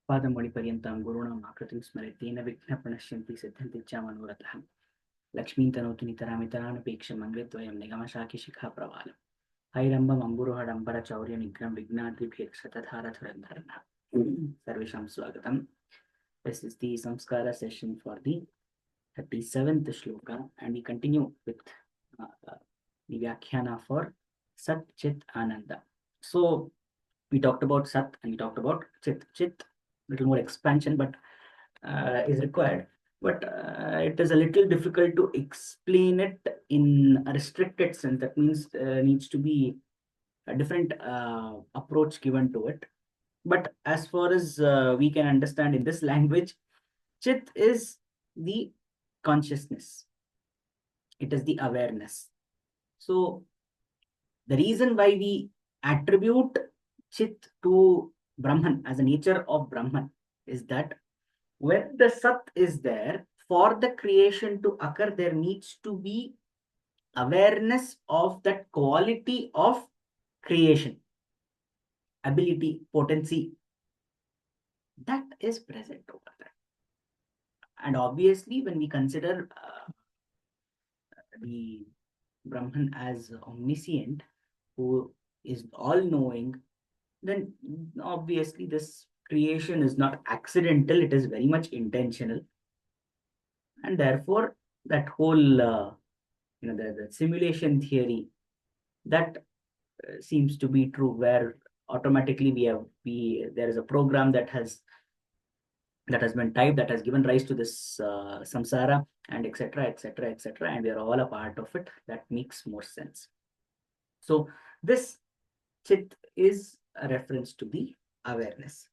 पादमौलिपर्यन्तां गुरूणाम् आकृतिं स्मरेतेन विघ्नः प्रणश्यन्ति सिद्ध्यन्ति च मनोरथः लक्ष्मीं तनोतु नितरामितरानपेक्षं मङ्गलद्वयं निगमशाखिशिखा प्रवालम् हैरम्बम् अम्बुरुहडम्बरचौर्यनिघ्नं विघ्नाद्रिभेक्षतधारधुरन्धरः सर्वेषां स्वागतम्. This is the Saṃskāra session for the 37th shloka, and we continue with the Vyakhyana for Sat Chit Ananda. So we talked about Sat and we talked about Chit. Chit, little more expansion, but is required. But it is a little difficult to explain it in a restricted sense. That means needs to be a different approach given to it. But as far as we can understand in this language, Chit is the consciousness. It is the awareness. So the reason why we attribute Chit to Brahman as a nature of Brahman is that when the Sat is there, for the creation to occur, there needs to be awareness of that quality of creation, ability, potency, that is present over there. And obviously, when we consider the Brahman as omniscient, who is all-knowing, then obviously this creation is not accidental, it is very much intentional. And therefore, that whole, the simulation theory, that seems to be true, where automatically there is a program that has been typed, that has given rise to this samsara, and etc., etc., etc., and we are all a part of it. That makes more sense. So this Chit is a reference to the awareness.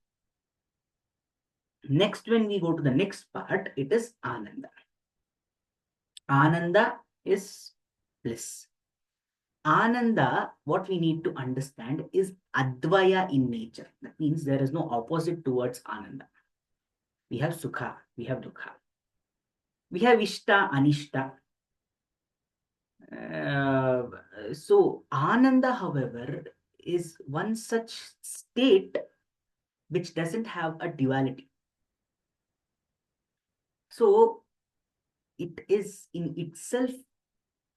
Next, when we go to the next part, it is Ananda. Ananda is bliss. Ananda, what we need to understand, is Advaya in nature. That means there is no opposite towards Ananda. We have Sukha, we have Dukha. We have Ishta, Anishta. So Ananda, however, is one such state which doesn't have a duality. So it is in itself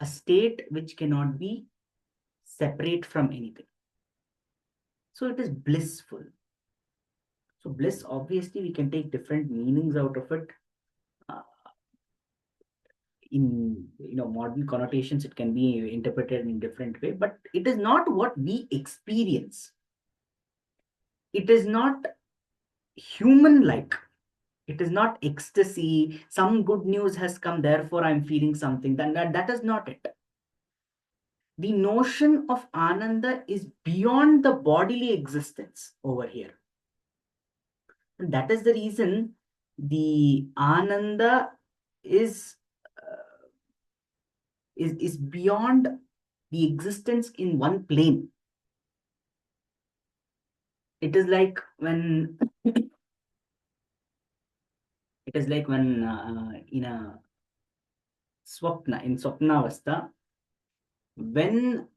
a state which cannot be separate from anything. So it is blissful. So bliss, obviously, we can take different meanings out of it. In modern connotations, it can be interpreted in different way, but it is not what we experience. It is not human-like. It is not ecstasy. Some good news has come, therefore I'm feeling something. That is not it. The notion of Ananda is beyond the bodily existence over here. And that is the reason the Ananda is beyond the existence in one plane. It is like when in a swapnavastha, when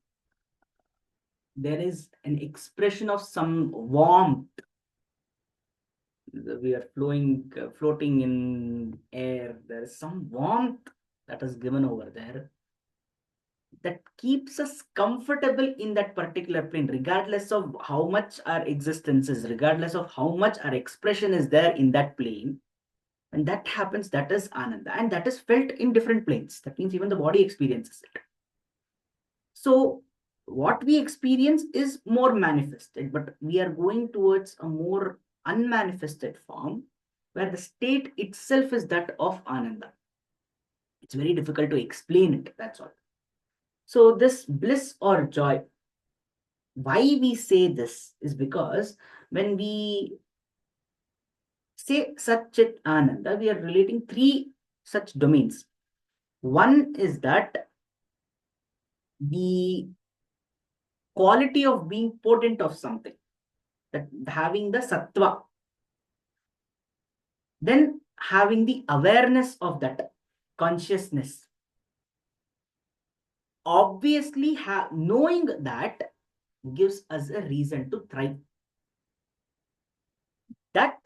there is an expression of some warmth, we are floating in air, there is some warmth that is given over there that keeps us comfortable in that particular plane, regardless of how much our existence is, regardless of how much our expression is there in that plane. And that happens, that is Ananda, and that is felt in different planes. That means even the body experiences it. So what we experience is more manifested, but we are going towards a more unmanifested form, where the state itself is that of Ananda. It's very difficult to explain it, that's all. So this bliss or joy, why we say this is because when we say Sat Chit Ananda, we are relating three such domains. One is that the quality of being potent of something, that having the sattva, then having the awareness of that consciousness. Obviously, knowing that gives us a reason to thrive. That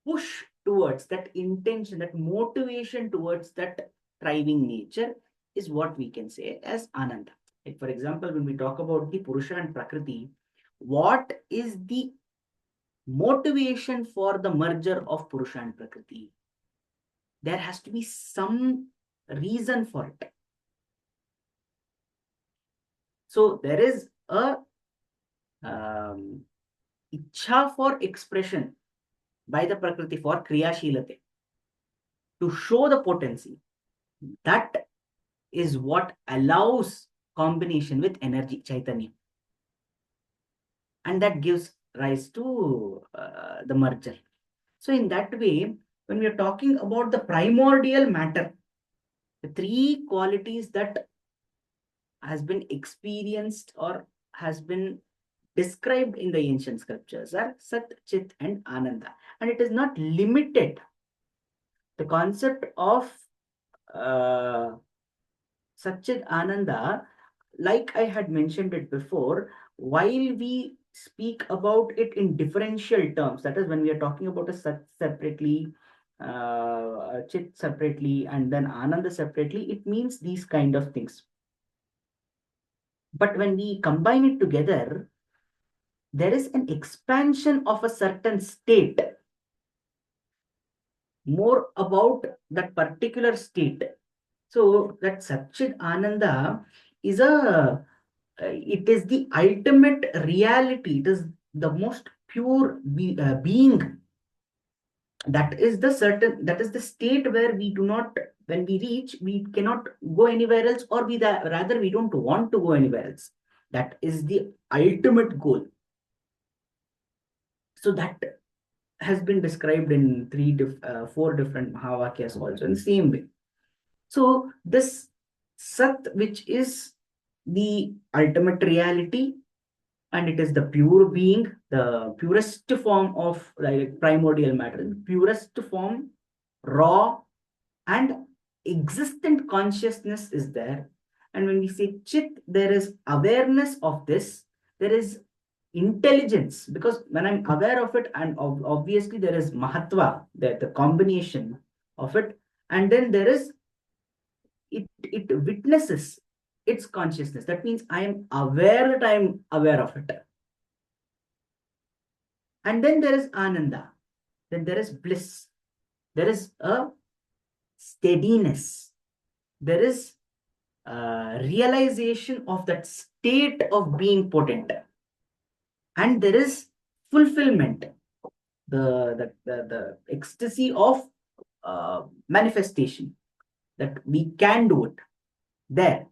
push towards, that intention, that motivation towards that thriving nature is what we can say as Ananda. Like for example, when we talk about the Purusha and Prakriti, what is the motivation for the merger of Purusha and Prakriti? There has to be some reason for it. So there is a ichha for expression by the Prakriti for Kriyashilate to show the potency. That is what allows combination with energy, Chaitanya. And that gives rise to the merger. So in that way, when we are talking about the primordial matter, the three qualities that has been experienced or has been described in the ancient scriptures are Sat, Chit, and Ananda. And it is not limited. The concept of Satchit Ananda, like I had mentioned it before, while we speak about it in differential terms, that is when we are talking about a Sat separately, Chit separately, and then Ananda separately, it means these kind of things. But when we combine it together, there is an expansion of a certain state, more about that particular state. So that Satchit Ananda is it is the ultimate reality. It is the most pure being. That is the state where we do not, when we reach, we cannot go anywhere else, or rather we don't want to go anywhere else. That is the ultimate goal. So that has been described in four different Mahavakyas also in the same way. So this Sat, which is the ultimate reality, and it is the pure being, the purest form of like primordial matter, the purest form, raw and existent consciousness is there. And when we say Chit, there is awareness of this, there is intelligence, because when I'm aware of it, and obviously there is Mahatva, the combination of it, and then there is it witnesses its consciousness. That means I am aware that I am aware of it. And then there is Ananda. Then there is bliss. There is a steadiness. There is a realization of that state of being potent. And there is fulfillment, the ecstasy of manifestation, that we can do it there.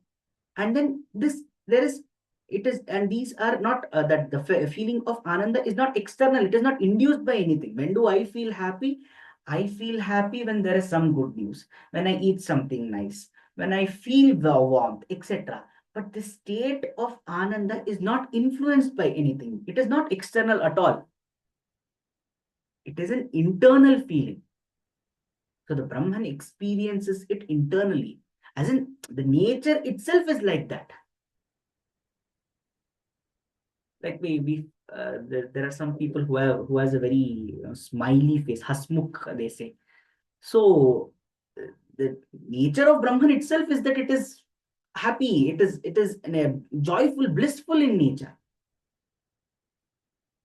And then there is, it is, and these are not, that the feeling of Ananda is not external, it is not induced by anything. When do I feel happy? I feel happy when there is some good news, when I eat something nice, when I feel the warmth, etc. But the state of Ananda is not influenced by anything. It is not external at all. It is an internal feeling. So the Brahman experiences it internally, as in the nature itself is like that. Like there are some people who has a very smiley face, hasmukh they say. So the nature of Brahman itself is that it is happy, it is joyful, blissful in nature.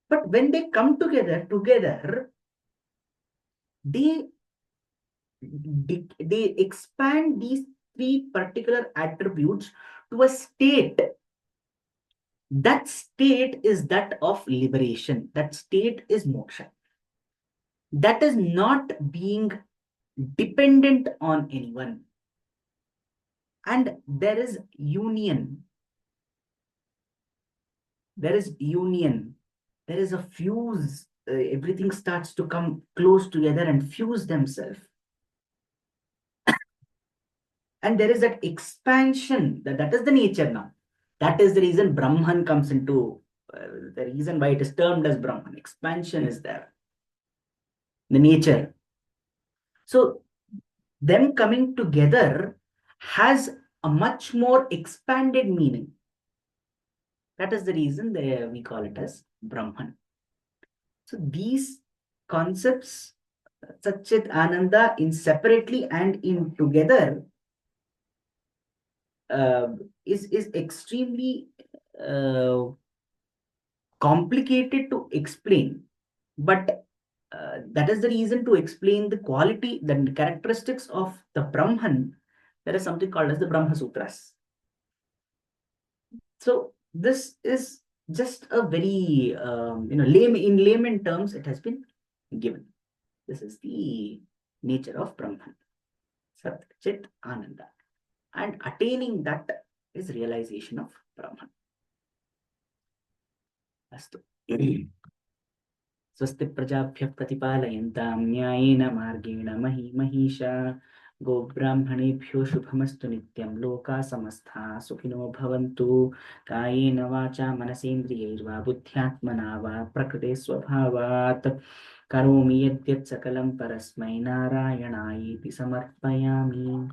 But when they come together, they expand these three particular attributes to a state. That state is that of liberation. That state is moksha. That is not being dependent on anyone. And there is union. There is union. There is a fuse. Everything starts to come close together and fuse themselves. And there is that expansion. That is the nature now. That is the reason Brahman comes into, the reason why it is termed as Brahman. Expansion is there. The nature. So them coming together has a much more expanded meaning. That is the reason we call it as Brahman. So these concepts Satchit Ananda in separately and in together is extremely uh, complicated to explain, but that is the reason to explain the quality, the characteristics of the Brahman. There is something called as the Brahma Sutras. So this is just a very in layman terms it has been given. This is the nature of Brahman, Sat Chit Ananda, and attaining that is realization of Brahman. Astu. स्वस्ति प्रजाभ्यः प्रतिपालयन्तां न्यायेन मार्गेण महिषा गोब्राह्मणेभ्यो शुभमस्तु नित्यं लोकाः समस्ताः सुखिनो भवन्तु कायेन वाचा मनसेन्द्रियैर्वा बुद्ध्यात्मना वा प्रकृते स्वभावात् करोमि यद्यत् सकलं परस्मै नारायणायेति समर्पयामि।